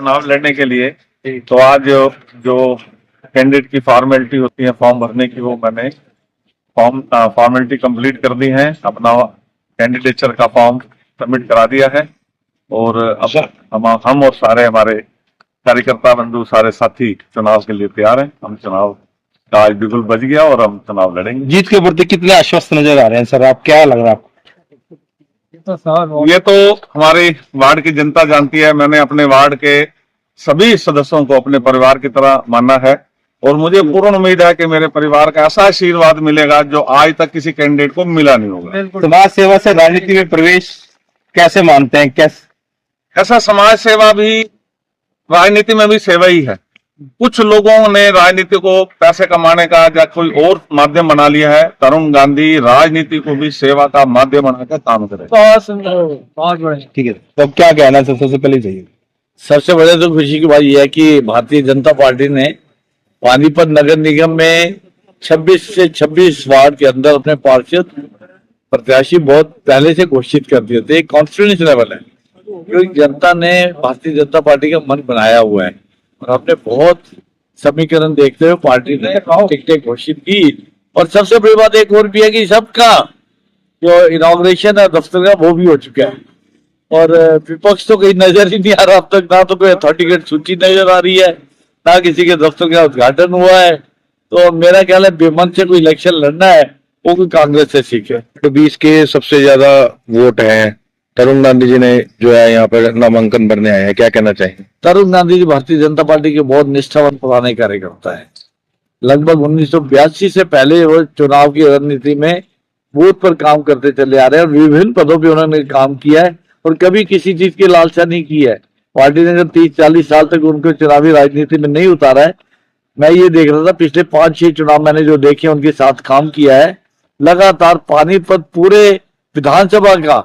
चुनाव लड़ने के लिए। तो आज जो कैंडिडेट की फॉर्मेलिटी होती है फॉर्म भरने की, वो मैंने फॉर्मेलिटी कंप्लीट कर दी है, अपना कैंडिडेचर का फॉर्म सबमिट करा दिया है। और अब हम और सारे हमारे कार्यकर्ता बंधु, सारे साथी चुनाव के लिए तैयार हैं। हम चुनाव का आज बिगुल बज गया और हम चुनाव लड़ेंगे। जीत के प्रति कितने आश्वस्त नजर आ रहे हैं सर, आप क्या लग रहा है आपको? ये तो हमारी वार्ड की जनता जानती है। मैंने अपने वार्ड के सभी सदस्यों को अपने परिवार की तरह माना है और मुझे पूर्ण उम्मीद है कि मेरे परिवार का ऐसा आशीर्वाद मिलेगा जो आज तक किसी कैंडिडेट को मिला नहीं होगा। समाज सेवा से राजनीति में प्रवेश कैसे मानते हैं? कैसे? ऐसा समाज सेवा भी राजनीति में भी सेवा ही है। कुछ लोगों ने राजनीति को पैसे कमाने का या कोई और माध्यम बना लिया है। तरुण गांधी राजनीति को भी सेवा का माध्यम बनाकर काम करे। ठीक है, तो क्या कहना है सबसे पहले चाहिए? सबसे बड़े तो खुशी की बात यह है कि भारतीय जनता पार्टी ने पानीपत नगर निगम में 26 से 26 वार्ड के अंदर अपने पार्षद प्रत्याशी बहुत पहले से घोषित कर दिए थे। कॉन्फिडेंस लेवल है क्योंकि जनता ने भारतीय जनता पार्टी का मन बनाया हुआ है और हमने बहुत समीकरण देखते हुए पार्टी ने टिकटें घोषित की। और सबसे बड़ी बात एक और भी है कि सबका जो इनॉग्रेशन है दफ्तर का वो भी हो चुका है और विपक्ष तो कहीं नजर ही नहीं आ रहा अब तक। ना तो कोई अथॉरिटी सूची नजर आ रही है, ना किसी के दफ्तर का उद्घाटन हुआ है। तो मेरा ख्याल है बेमन से कोई इलेक्शन लड़ना है वो कोई कांग्रेस से सीखे। तो 20 के सबसे ज्यादा वोट हैं, तरुण गांधी जी ने जो है यहाँ पर नामांकन भरने आए हैं, क्या कहना चाहिए? तरुण गांधी जी भारतीय जनता पार्टी के बहुत निष्ठावान पुराने कार्यकर्ता है। लगभग 1982 से पहले वो चुनाव की रणनीति में बूथ पर काम करते चले आ रहे हैं और विभिन्न पदों पर उन्होंने काम किया है और कभी किसी चीज की लालसा नहीं की है। पार्टी ने जब 30-40 साल तक उनको चुनावी राजनीति में नहीं उतारा है। मैं ये देख रहा था पिछले 5-6 चुनाव मैंने जो देखे उनके साथ काम किया है। लगातार पानीपत पूरे विधानसभा का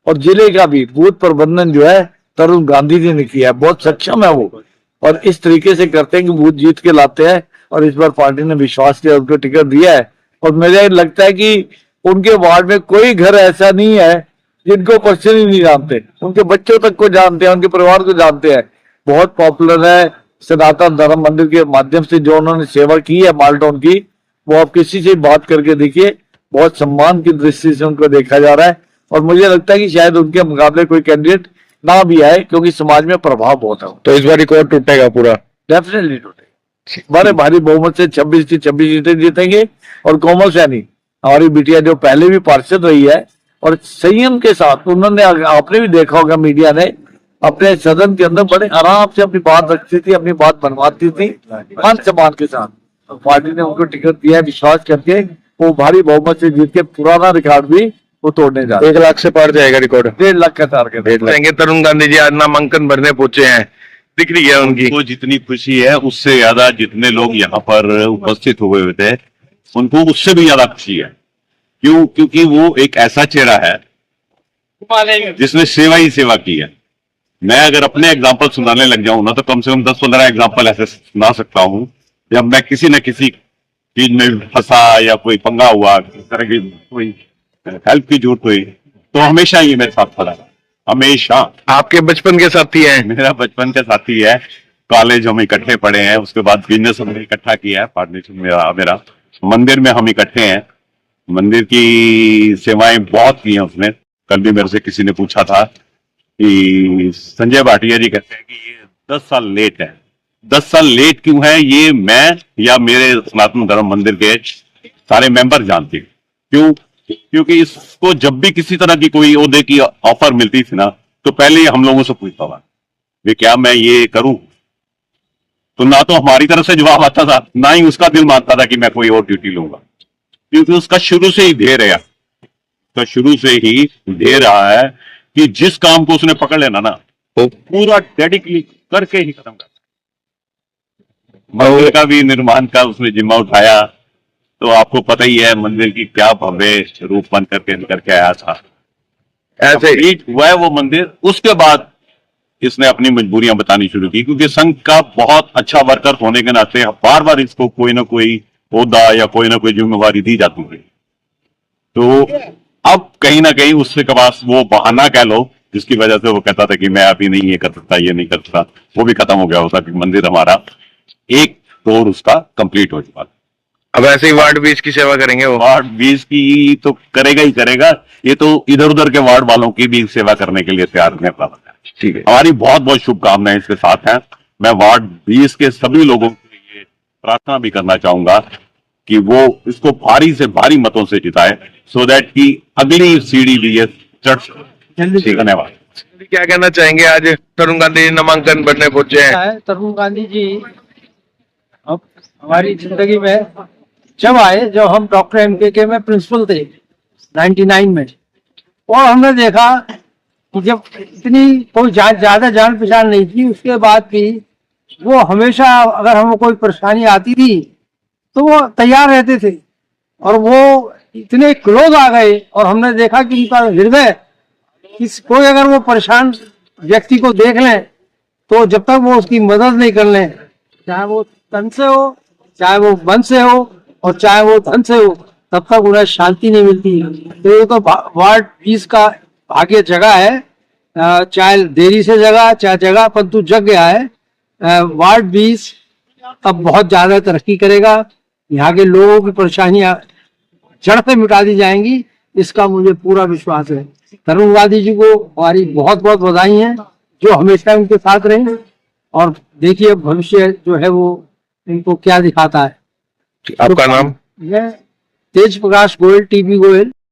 और जिले का भी बूथ प्रबंधन जो है तरुण गांधी जी ने किया है। बहुत सक्षम है वो और इस तरीके से करते हैं कि बूथ जीत के लाते हैं और इस बार पार्टी ने विश्वास किया, उनको टिकट दिया है। और मुझे लगता है कि उनके वार्ड में कोई घर ऐसा नहीं है जिनको पर्सनली नहीं जानते, उनके बच्चों तक को जानते हैं, उनके परिवार को जानते हैं। बहुत पॉपुलर है। सनातन धर्म मंदिर के माध्यम से जो उन्होंने सेवा की है मालटाउन की, वो आप किसी से बात करके देखिए, बहुत सम्मान की दृष्टि से उनको देखा जा रहा है। और मुझे लगता है कि शायद उनके मुकाबले कोई कैंडिडेट ना भी आए क्योंकि समाज में प्रभाव बहुत है। तो इस बार रिकॉर्ड टूटेगा पूरा? डेफिनेटली टूटेगा। बड़े भारी बहुमत से 26 की 26 सीटें जीतेंगे। और कोमल सैनी हमारी बिटिया जो पहले भी पार्षद रही है और संयम के साथ उन्होंने, आपने भी देखा होगा मीडिया ने, अपने सदन के अंदर बड़े आराम से अपनी बात रखती थी, अपनी बात बनवाती थी मान सम्मान के साथ। तो पार्टी ने उनको टिकट दिया है विश्वास करके, वो भारी बहुमत से जीत के पुराना रिकॉर्ड भी वो तोड़ने जा रहे हैं। 1 लाख से पार जाएगा रिकॉर्ड? 1.5 लाख का टारगेट। 1.5 लाख। तरुण गांधी जी आज नामांकन भरने पहुंचे हैं, दिख रही है उनकी? उनको जितनी खुशी है उससे ज्यादा जितने लोग यहाँ पर उपस्थित हुए हुए थे उनको उससे भी ज्यादा खुशी है। क्यों? क्योंकि वो एक ऐसा चेहरा है जिसने सेवा ही सेवा की है। मैं अगर अपने एग्जाम्पल सुनाने लग जाऊं ना तो कम से कम 10-15 एग्जाम्पल ऐसे सुना सकता हूं। जब मैं किसी न किसी चीज में फंसा या कोई पंगा हुआ, किसी तरह की कोई हेल्प की जरूरत हुई तो हमेशा ये मेरे साथ खड़ा है, हमेशा। आपके बचपन के साथी हैं? मेरा बचपन का साथी है। कॉलेज हम इकट्ठे पढ़े हैं, उसके बाद बिजनेस हमने इकट्ठा किया है, पार्टनरशिप मेरा मंदिर में हम इकट्ठे हैं। मंदिर की सेवाएं बहुत की हैं उसने। कल भी मेरे से किसी ने पूछा था कि संजय भाटिया जी कहते हैं कि ये 10 साल लेट है। 10 साल लेट क्यों है ये मैं या मेरे सनातन धर्म मंदिर के सारे मेंबर जानते हैं। क्यों? क्योंकि इसको जब भी किसी तरह की कोई ओहदे की ऑफर मिलती थी ना तो पहले ही हम लोगों से पूछता था वे क्या मैं ये करूं, तो ना तो हमारी तरफ से जवाब आता था ना ही उसका दिल मानता था कि मैं कोई और ड्यूटी लूंगा। क्योंकि उसका शुरू से ही ध्येय रहा, तो शुरू से ही ध्येय रहा है कि जिस काम को उसने पकड़ लेना ना वो पूरा डेडिकेटली करके ही खत्म करना। मंदिर का भी निर्माण का उसने जिम्मा उठाया तो आपको पता ही है मंदिर की क्या भव्य रूप बन करके निकल के आया था। ऐसे ही हुआ है वो मंदिर। उसके बाद इसने अपनी मजबूरियां बतानी शुरू की क्योंकि संघ का बहुत अच्छा वर्कर होने के नाते बार बार इसको कोई ना कोई ओहदा या कोई ना कोई जिम्मेवारी दी जाती है। तो अब कहीं ना कहीं उसके पास वो बहाना कह लो जिसकी वजह से वो कहता था कि मैं अभी नहीं ये कर सकता, ये नहीं कर सकता, वो भी खत्म हो गया होता कि मंदिर हमारा एक दौर उसका कंप्लीट हो चुका था। अब ऐसे ही वार्ड 20 की सेवा करेंगे वो। वार्ड 20 की तो करेगा ही करेगा, ये तो इधर उधर के वार्ड वालों की भी सेवा करने के लिए तैयार रहने वाला है। ठीक है। हमारी बहुत बहुत शुभकामनाएं इसके साथ हैं। मैं वार्ड 20 के सभी लोगों के लिए प्रार्थना भी करना चाहूंगा कि वो इसको भारी से भारी मतों से जिताए, सो दैट कि अगली सीढ़ी भी ये चढ़ सके। धन्यवाद। क्या कहना चाहेंगे, आज तरुण गांधी नामांकन भरने पहुंचे हैं? है तरुण गांधी जी अब हमारी जिंदगी में जब आए, जब हम डॉक्टर MKK में प्रिंसिपल थे 99 में, और हमने देखा कि जब इतनी कोई ज्यादा जान पहचान नहीं थी, उसके बाद भी वो हमेशा अगर हमें कोई परेशानी आती थी तो वो तैयार रहते थे, और वो इतने क्लोज आ गए। और हमने देखा कि उनका हृदय, कोई अगर वो परेशान व्यक्ति को देख लें तो जब तक वो उसकी मदद नहीं कर लें, चाहे वो तन से हो, चाहे वो मन से हो, और चाहे वो धन से हो, तब तक उन्हें शांति नहीं मिलती। तो ये तो वार्ड 20 का भाग्य जगह है, चाहे देरी से जगह, चाहे जगह, परंतु जग गया है। वार्ड 20 अब बहुत ज्यादा तरक्की करेगा, यहाँ के लोगों की परेशानियां जड़ से मिटा दी जाएंगी, इसका मुझे पूरा विश्वास है। तरुण गांधी जी को हमारी बहुत बहुत बधाई है, जो हमेशा उनके साथ रहे, और देखिए भविष्य जो है वो इनको क्या दिखाता है। आपका नाम? मैं तेज प्रकाश गोयल, TB गोयल।